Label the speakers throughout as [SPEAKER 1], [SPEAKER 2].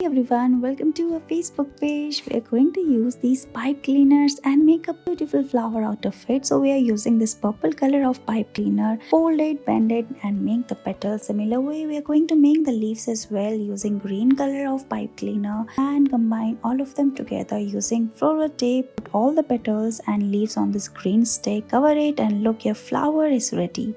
[SPEAKER 1] Hey everyone, welcome to our Facebook page. We are going to use these pipe cleaners and make a beautiful flower out of it. So we are using this purple color of pipe cleaner, fold it, bend it and make the petals. Similar way we are going to make the leaves as well using green color of pipe cleaner and combine all of them together using floral tape. Put all the petals and leaves on this green stick, cover it and look, your flower is ready.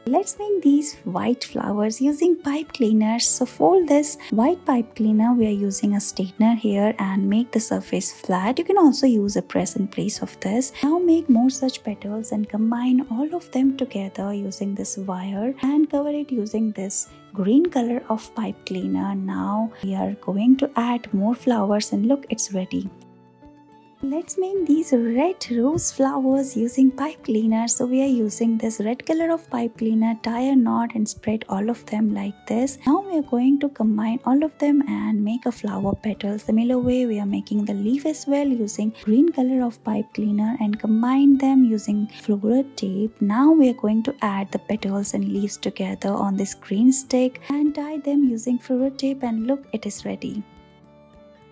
[SPEAKER 1] Let's make these white flowers using pipe cleaners. So for this white pipe cleaner, we are using a straightener here and make the surface flat. You can also use a press in place of this. Now make more such petals and combine all of them together using this wire and cover it using this green color of pipe cleaner. Now we are going to add more flowers and look, it's ready. Let's make these red rose flowers using pipe cleaner. So we are using this red color of pipe cleaner, tie a knot and spread all of them like this. Now we are going to combine all of them and make a flower petal. Similar way we are making the leaf as well using green color of pipe cleaner and combine them using floral tape. Now we are going to add the petals and leaves together on this green stick and tie them using floral tape and look, it is ready.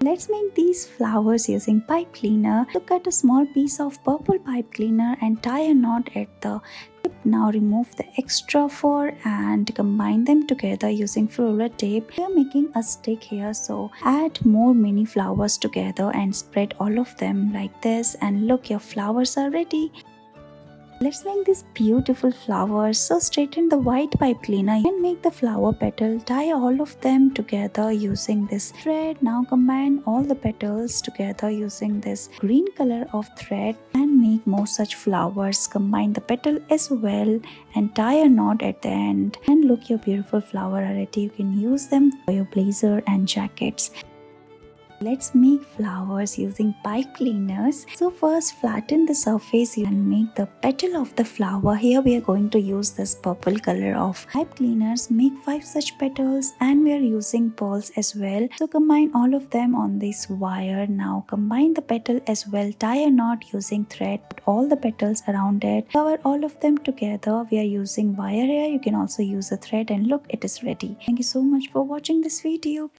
[SPEAKER 1] Let's make these flowers using pipe cleaner. So cut a small piece of purple pipe cleaner and tie a knot at the tip. Now remove the extra fur and combine them together using floral tape. We are making a stick here, so add more mini flowers together and spread all of them like this and look, your flowers are ready. Let's make these beautiful flowers. So straighten the white pipe cleaner and make the flower petal. Tie all of them together using this thread. Now combine all the petals together using this green color of thread and make more such flowers. Combine the petal as well and tie a knot at the end. And look, your beautiful flower are ready. You can use them for your blazer and jackets. Let's make flowers using pipe cleaners. So first flatten the surface and make the petal of the flower. Here we are going to use this purple color of pipe cleaners. Make 5 such petals and we are using pearls as well. So combine all of them on this wire. Now combine the petal as well. Tie a knot using thread. Put all the petals around it. Cover all of them together. We are using wire here. You can also use a thread and look, it is ready. Thank you so much for watching this video.